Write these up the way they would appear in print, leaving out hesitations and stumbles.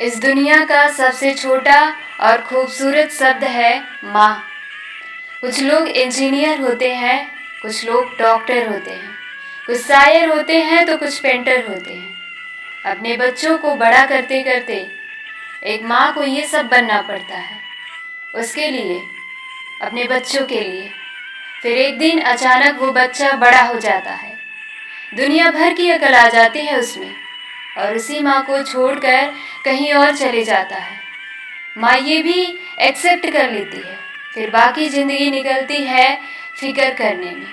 इस दुनिया का सबसे छोटा और खूबसूरत शब्द है माँ। कुछ लोग इंजीनियर होते हैं, कुछ लोग डॉक्टर होते हैं, कुछ शायर होते हैं तो कुछ पेंटर होते हैं। अपने बच्चों को बड़ा करते करते एक माँ को ये सब बनना पड़ता है, उसके लिए, अपने बच्चों के लिए। फिर एक दिन अचानक वो बच्चा बड़ा हो जाता है, दुनिया भर की अकल आ जाती है उसमें, और उसी माँ को छोड़कर कहीं और चले जाता है। माँ ये भी एक्सेप्ट कर लेती है। फिर बाकी जिंदगी निकलती है फिक्र करने में।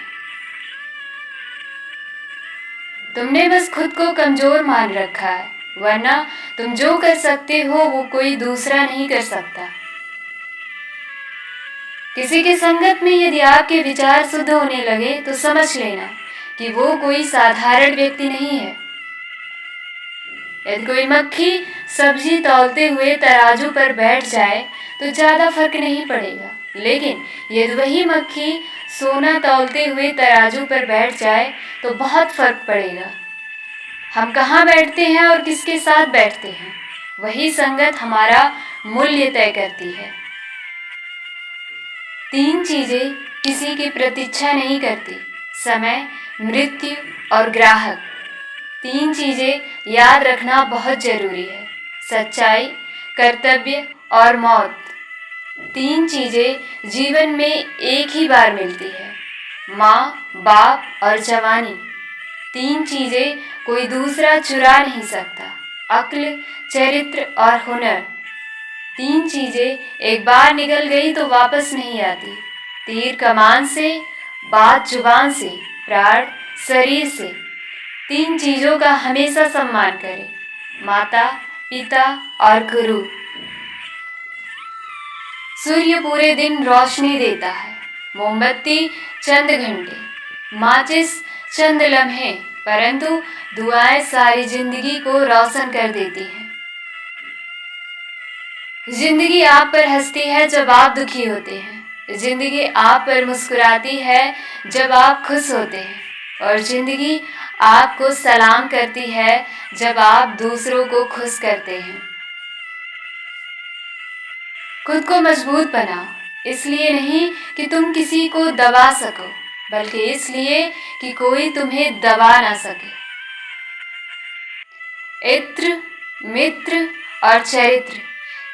तुमने बस खुद को कमजोर मान रखा है, वरना तुम जो कर सकते हो वो कोई दूसरा नहीं कर सकता। किसी की संगत में यदि आपके विचार शुद्ध होने लगे तो समझ लेना कि वो कोई साधारण व्यक्ति नहीं है। यदि कोई मक्खी सब्जी तौलते हुए तराजू पर बैठ जाए तो ज़्यादा फर्क नहीं पड़ेगा, लेकिन यदि वही मक्खी सोना तौलते हुए तराजू पर बैठ जाए तो बहुत फर्क पड़ेगा। हम कहाँ बैठते हैं और किसके साथ बैठते हैं, वही संगत हमारा मूल्य तय करती है। 3 चीज़ें किसी की प्रतीक्षा नहीं करती: समय, मृत्यु और ग्राहक। 3 चीज़ें याद रखना बहुत जरूरी है: सच्चाई, कर्तव्य और मौत। 3 चीज़ें जीवन में एक ही बार मिलती है: माँ, बाप और जवानी। 3 चीज़ें कोई दूसरा चुरा नहीं सकता: अक्ल, चरित्र और हुनर। 3 चीज़ें एक बार निकल गई तो वापस नहीं आती: तीर कमान से, बात जुबान से, प्राण शरीर से। 3 चीज़ों का हमेशा सम्मान करें: माता, पिता और गुरु। सूर्य पूरे दिन रोशनी देता है, मोमबत्ती चंद घंटे, माचिस चंद लम्हे, परंतु दुआएं सारी जिंदगी को रोशन कर देती हैं। जिंदगी आप पर हंसती है जब आप दुखी होते हैं, जिंदगी आप पर मुस्कुराती है जब आप खुश होते हैं, और जिंदगी आपको सलाम करती है जब आप दूसरों को खुश करते हैं। खुद को मजबूत बनाओ, इसलिए नहीं कि तुम किसी को दबा सको, बल्कि इसलिए कि कोई तुम्हें दबा ना सके। इत्र, मित्र और चरित्र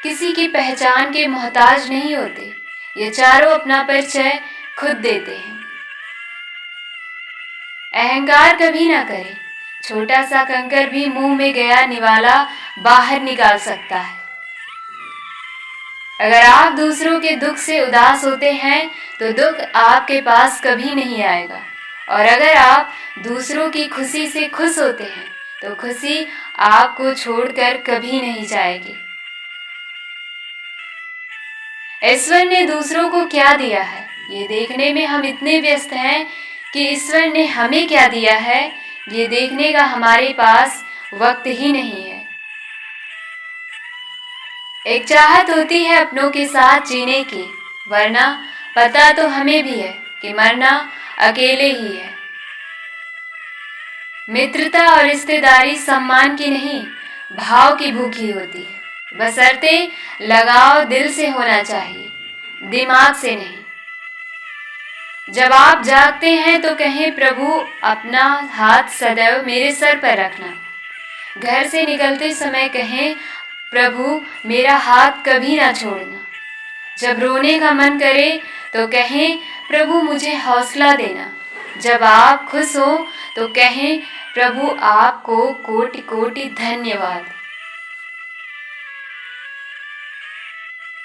किसी की पहचान के मोहताज नहीं होते, ये चारों अपना परिचय खुद देते हैं। अहंकार कभी ना करें, छोटा सा कंकर भी मुंह में गया निवाला बाहर निकाल सकता है। अगर आप दूसरों के दुख से उदास होते हैं तो दुख आपके पास कभी नहीं आएगा, और अगर आप दूसरों की खुशी से खुश होते हैं तो खुशी आपको छोड़कर कभी नहीं जाएगी। ईश्वर ने दूसरों को क्या दिया है, ये देखने में हम इतने व्यस्त हैं कि ईश्वर ने हमें क्या दिया है, ये देखने का हमारे पास वक्त ही नहीं है। एक चाहत होती है अपनों के साथ जीने की, वरना पता तो हमें भी है कि मरना अकेले ही है। मित्रता और रिश्तेदारी सम्मान की नहीं, भाव की भूखी होती है, बशर्ते लगाव दिल से होना चाहिए, दिमाग से नहीं। जब आप जागते हैं तो कहें, प्रभु अपना हाथ सदैव मेरे सर पर रखना। घर से निकलते समय कहें, प्रभु मेरा हाथ कभी ना छोड़ना। जब रोने का मन करे तो कहें, प्रभु मुझे हौसला देना। जब आप खुश हो तो कहें, प्रभु आपको कोटि कोटि धन्यवाद।